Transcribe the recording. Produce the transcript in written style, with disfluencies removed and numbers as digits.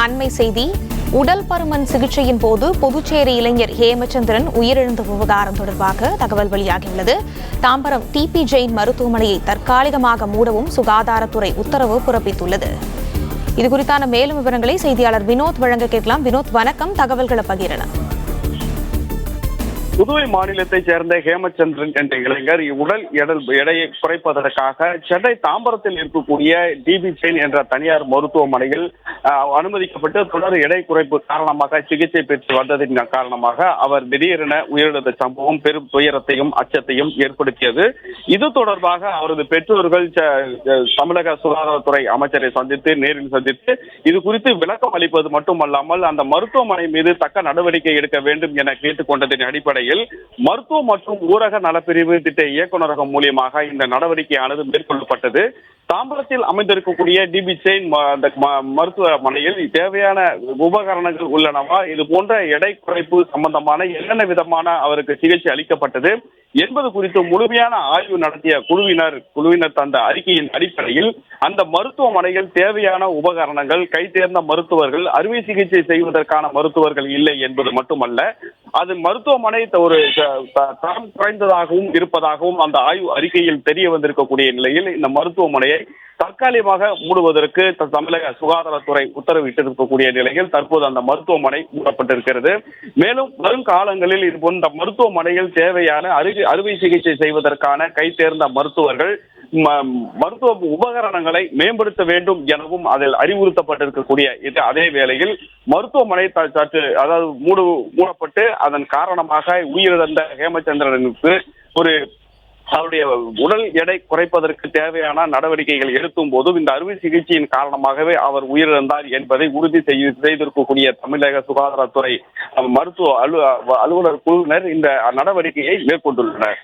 அண்மை செய்தி. உடல் பருமன் சிகிச்சையின் போது புதுச்சேரி இளைஞர் ஹேமச்சந்திரன் உயிரிழந்த விவகாரம் தொடர்பாக தகவல் வெளியாகியுள்ளது. தாம்பரம் டிபி ஜெயின் மருத்துவமனையை தற்காலிகமாக மூடவும் சுகாதாரத்துறை உத்தரவு பிறப்பித்துள்ளது. இதுகுறித்தான மேலும் விவரங்களை செய்தியாளர் வினோத் வழங்க கேட்கலாம். வினோத், வணக்கம். தகவல்களை பகிரலாம். புதுவை மாநிலத்தைச் சேர்ந்த ஹேமச்சந்திரன் என்ற இளைஞர் உடல் எடையை குறைப்பதற்காக சென்னை தாம்பரத்தில் இருக்கக்கூடிய டிபி ஜெயின் என்ற தனியார் மருத்துவமனையில் அனுமதிக்கப்பட்டு தொடர் எடை குறைப்பு காரணமாக சிகிச்சை பெற்று வந்ததின் காரணமாக அவர் திடீரென உயிரிழந்த சம்பவம் பெரும் துயரத்தையும் அச்சத்தையும் ஏற்படுத்தியது. இது தொடர்பாக அவரது பெற்றோர்கள் தமிழக சுகாதாரத்துறை அமைச்சரை நேரில் சந்தித்து இது குறித்து விளக்கம் அளிப்பது மட்டுமல்லாமல் அந்த மருத்துவமனை மீது தக்க நடவடிக்கை எடுக்க வேண்டும் என கேட்டுக் கொண்டதின் அடிப்படையில் மருத்துவ மற்றும் ஊரக நலப்பிரிவு திட்ட இயக்குநரகம் மூலியமாக இந்த நடவடிக்கையானது மேற்கொள்ளப்பட்டது. தாம்பரத்தில் அமைந்திருக்கக்கூடிய டிபி ஜெயின் மருத்துவமனையில் தேவையான உபகரணங்கள் உள்ளனவா, இது போன்ற எடை குறைப்பு சம்பந்தமான என்னென்ன விதமான அவருக்கு சிகிச்சை அளிக்கப்பட்டது என்பது குறித்து முழுமையான ஆய்வு நடத்திய குழுவினர் தந்த அறிக்கையின் அடிப்படையில் அந்த மருத்துவமனையில் தேவையான உபகரணங்கள், கை தேர்ந்த மருத்துவர்கள், அறுவை சிகிச்சை செய்வதற்கான மருத்துவர்கள் இல்லை என்பது மட்டுமல்ல, அது மருத்துவமனை ஒரு தரம் குறைந்ததாகவும் இருப்பதாகவும் அந்த ஆய்வு அறிக்கையில் தெரிய வந்திருக்கக்கூடிய நிலையில் இந்த மருத்துவமனையை தற்காலிகமாக மூடுவதற்கு தமிழக சுகாதாரத்துறை உத்தரவிட்டிருக்கக்கூடிய நிலையில் தற்போது அந்த மருத்துவமனை மூடப்பட்டிருக்கிறது. மேலும் வரும் காலங்களில் இது போன்ற மருத்துவமனையில் தேவையான அறுவை சிகிச்சை செய்வதற்கான கை தேர்ந்த மருத்துவர்கள், மருத்துவ உபகரணங்களை மேம்படுத்த வேண்டும் எனவும் அதில் அறிவுறுத்தப்பட்டிருக்கக்கூடிய அதே வேளையில் மருத்துவமனை மூடப்பட்டு அதன் காரணமாக உயிரிழந்த ஹேமச்சந்திரனுக்கு அவருடைய உடல் எடை குறைப்பதற்கு தேவையான நடவடிக்கைகள் எடுத்தும் போதும் இந்த அறுவை சிகிச்சையின் காரணமாகவே அவர் உயிரிழந்தார் என்பதை உறுதி செய்திருக்கக்கூடிய தமிழக சுகாதாரத்துறை மருத்துவ அலுவலர் குழுவினர் இந்த நடவடிக்கையை மேற்கொண்டுள்ளனர்.